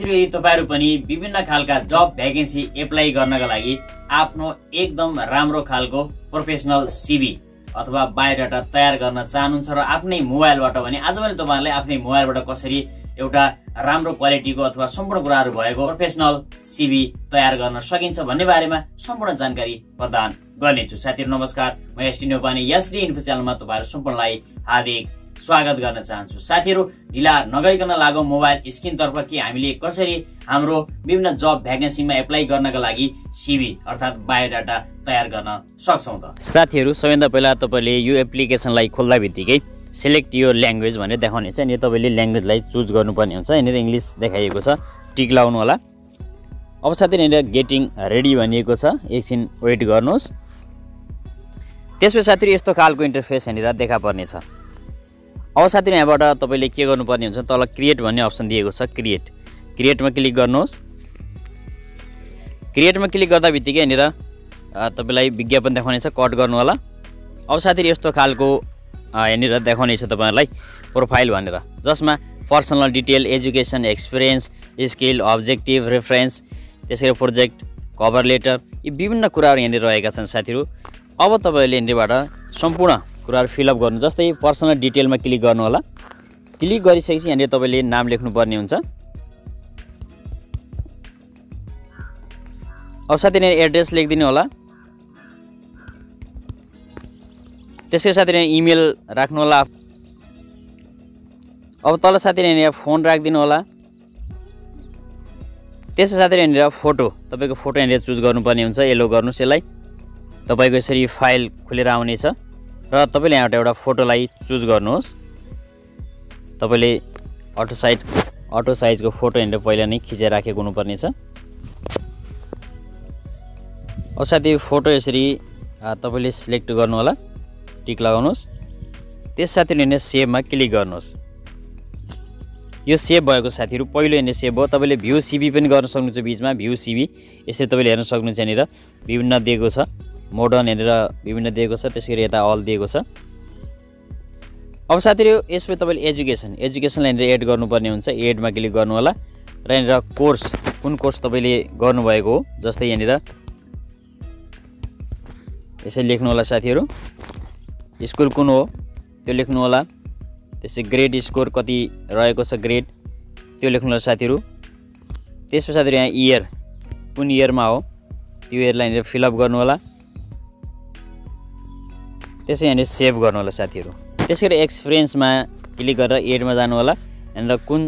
साथीहरु यदि तपाईहरु पनि विभिन्न खालका जब भ्याकेन्सी एप्लाई गर्नका लागि आफ्नो एकदम राम्रो खालको प्रोफेसनल सीवी अथवा बायोडाटा तयार गर्न चाहनुहुन्छ र आफ्नै मोबाइलबाट भने आज मैले तपाईहरुलाई आफ्नै मोबाइलबाट कसरी एउटा राम्रो क्वालिटीको अथवा सम्पूर्ण कुराहरु भएको प्रोफेसनल सीवी तयार गर्न सकिन्छ भन्ने बारेमा सम्पूर्ण जानकारी प्रदान गर्नेछु। साथीहरु नमस्कार, म sdinfo अनि sdinfo च्यानलमा तपाईहरु सम्पूर्णलाई हार्दिक स्वागत गर्न चाहन्छु। साथीहरु ढिला नगरिकन लागौं मोबाइल स्क्रिनतर्फ कि हामीले कसरी हाम्रो विभिन्न जब भ्याकेन्सीमा एप्लाई गर्नका लागि सीवी अर्थात बायोडाटा तयार गर्न सक्छौं त। साथीहरु सबैभन्दा पहिला तपाईले यो एप्लिकेसनलाई खोल्दा बित्तिकै सिलेक्ट योर ल्याङ्ग्वेज भनेर देखाउनेछ। अनि तपाईले ल्याङ्ग्वेजलाई चुज गर्नुपर्ने हुन्छ। यहाँनिर इंग्लिश देखाइएको छ, टिक लाउनु होला। अब साथीहरु यहाँनिर गेटिङ रेडी भनिएको छ, एकछिन वेट गर्नुहोस्। त्यसपछि साथीहरु यस्तो खालको इन्टरफेस यहाँनिर देखा पर्नेछ। अब साथीहरु यहाँबाट तपाईले के गर्नुपर्ने हुन्छ, तल क्रिएट भन्ने अप्सन दिएको छ, क्रिएटमा क्लिक गर्नुहोस्। क्रिएटमा क्लिक गर्दा बित्तिकै यहाँनिर तपाईलाई विज्ञापन देखाउनेछ, कट गर्नु होला। अब साथीहरु यस्तो खालको यहाँनिर देखाउनेछ तपाईहरुलाई प्रोफाइल भनेर, जसमा personal detail, education, experience, skill, objective, reference, त्यसैगरी प्रोजेक्ट, कभर लेटर, यी विभिन्न कुराहरु यहाँनिर रहेका छन्। साथीहरु अब तपाईले यहाँनिरबाट सम्पूर्ण कुराहरु फिलअप गर्नु। जस्तै पर्सनल डिटेलमा क्लिक गर्नु होला। क्लिक गरिसकेपछि यहाँनिर तपाईले नाम लेख्नु पर्ने हुन्छ। अब साथीहरु एड्रेस लेखिदिनु होला। त्यसै साथीहरु इमेल राख्नु होला। अब तल साथीहरु यहाँ फोन राखिदिनु होला। त्यसै साथीहरु यहाँ फोटो, तपाईको फोटो यहाँ चुज गर्नुपर्ने हुन्छ। एलो गर्नुस् यसलाई। तपाईको यसरी फाइल खुलेर आउनेछ र तपाईले यहाँबाट एउटा फोटोलाई चुज गर्नुहोस्। तपाईले अटो साइजको फोटो यहाँ पहिला नै खिचेर राखेको हुनुपर्ने छ। अब साथी फोटो यसरी तपाईले सिलेक्ट गर्नु होला, टिक लगाउनुहोस्। त्यस साथीहरु यहाँ सेभमा क्लिक गर्नुहोस्। यो सेभ भएको साथीहरु पहिलो यहाँ सेभ भयो। तपाईले भ्यू सीवी पनि गर्न सक्नुहुन्छ, बीचमा भ्यू सीवी यसरी तपाईले हेर्न सक्नुहुन्छ। यहाँनिर विभिन्न दिएको छ, मोडर्न यहाँनिर विभिन्न दिएको छ, त्यसैगरी यता अल दिएको छ। अब साथीहरु यसमा तपाईले एजुकेसनलाई यहाँनिर एड गर्नुपर्ने हुन्छ। एडमा क्लिक गर्नु होला र यहाँनिर कोर्स, कुन कोर्स तपाईले गर्नुभएको हो, जस्तै यहाँनिर यसरी लेख्नु होला। साथीहरु स्कुल कुन हो त्यो लेख्नु होला। त्यसै ग्रेड स्कोर कति रहेको छ ग्रेड त्यो लेख्नु होला साथीहरु। त्यसपछि साथीहरु यहाँ इयर, कुन इयरमा हो त्यो इयरलाई यहाँनिर फिलअप गर्नु होला। त्यसै यहाँनिर सेभ गर्नु होला साथीहरु। त्यसैगरी एक्सपिरियन्समा क्लिक गरेर एडमा जानु होला। यहाँनिर कुन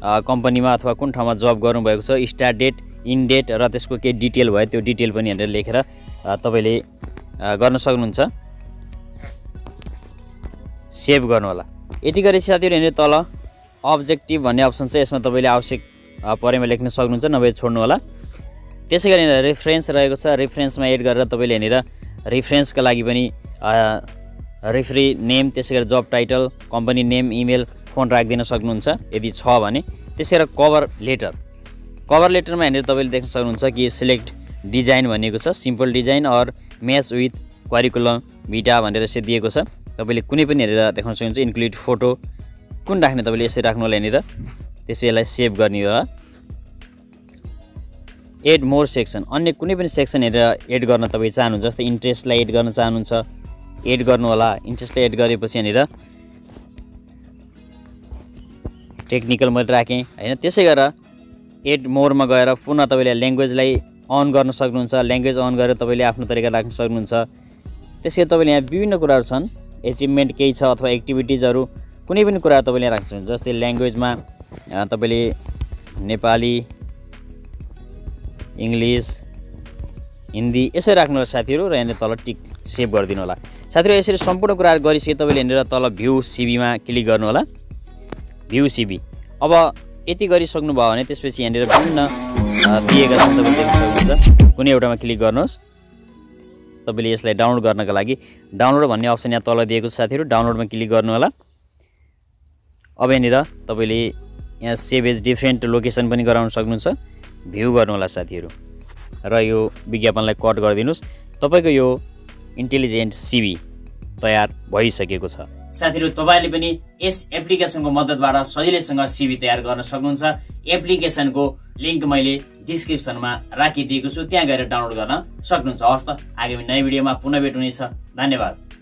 कम्पनीमा अथवा कुन ठाउँमा जब गर्नुभएको छ, स्टार्ट डेट, इन डेट र त्यसको के डिटेल भयो त्यो डिटेल पनि यहाँनिर लेखेर तपाईले गर्न सक्नुहुन्छ। सेभ गर्नु होला। यति गरेपछि साथीहरु यहाँनिर तल अब्जेक्टिभ भन्ने अप्सन छ, यसमा तपाईले आवश्यक परेमा लेख्न सक्नुहुन्छ, नभए छोड्नु होला। त्यसैगरी यहाँनिर रेफरेन्स रहेको छ, रेफरेन्समा एड गरेर तपाईले यहाँनिर रेफरेन्सका लागि पनि रेफरी नेम, त्यसैगरी job title, company name, email, phone राखिदिन सक्नुहुन्छ यदि छ भने। त्यसैगरी कभर लेटरमा यहाँनिर तपाईले देख्न सक्नुहुन्छ कि सिलेक्ट डिजाइन भनेको छ, simple design or match with curriculum vitae भनेर यसरी दिएको छ। तपाईले कुनै पनि हेरेर देखाउन सक्नुहुन्छ। इन्क्लुड फोटो कुन राख्ने तपाईले यसरी राख्नु होला यहाँनिर। त्यसपछि यसलाई सेभ गर्ने होला। एड मोर सेक्सन, अन्य कुनै पनि सेक्सन हेरेर एड गर्न तपाई चाहनुहुन्छ, जस्तै इन्ट्रेस्टलाई एड गर्न चाहनुहुन्छ, एड गर्नु होला। इन्ट्रेस्टलाई एड गरेपछि यहाँनिर टेक्निकल मैले राखेँ हैन। त्यसै गरेर एड मोरमा गएर पुनः तपाईले ल्याङ्ग्वेजलाई अन गर्न सक्नुहुन्छ। ल्याङ्ग्वेज अन गरेर तपाईले आफ्नो तरिका राख्न सक्नुहुन्छ। त्यसैगरी तपाईले यहाँ विभिन्न कुराहरु छन्, एचिभमेन्ट केही छ अथवा एक्टिभिटिजहरु कुनै पनि कुरा तपाईले राख्न सक्नुहुन्छ। जस्तै ल्याङ्ग्वेजमा तपाईले नेपाली, इंग्लिश, हिन्दी यसरी राख्नु होला साथीहरु र यहाँनिर तल टिक सेभ गरिदिनु होला। साथीहरु यसरी सम्पूर्ण कुरा गरिसके तपाईले यहाँनिर तल भ्यू सीवीमा क्लिक गर्नु होला। भ्यू सीवी अब यति गरिसक्नु भयो भने त्यसपछि यहाँनिर विभिन्न दिएका छन्, तपाईले देख्न सक्नुहुन्छ। कुनै एउटामा क्लिक गर्नुहोस्। तपाईले यसलाई डाउनलोड गर्नका लागि डाउनलोड भन्ने अप्सन यहाँ तल दिएको छ साथीहरु, डाउनलोडमा क्लिक गर्नु होला। अब यहाँनिर तपाईले यहाँ सेभ एज डिफरेन्ट लोकेसन पनि गराउन सक्नुहुन्छ। भ्यू गर्नु होला साथीहरु र यो विज्ञापनलाई कट गरिदिनुस्। तपाईको यो इन्टेलिजेन्ट सीवी तयार भइसकेको छ। साथीहरु तपाईले पनि यस एप्लिकेसनको मद्दतबाट सजिलैसँग सिभी तयार गर्न सक्नुहुन्छ। एप्लिकेसनको लिंक मैले डिस्क्रिप्सनमा राखिदिएको छु, त्यहाँ गएर डाउनलोड गर्न सक्नुहुन्छ। हवस् त, आगामी नयाँ भिडियोमा पुनः भेट हुनेछ। धन्यवाद।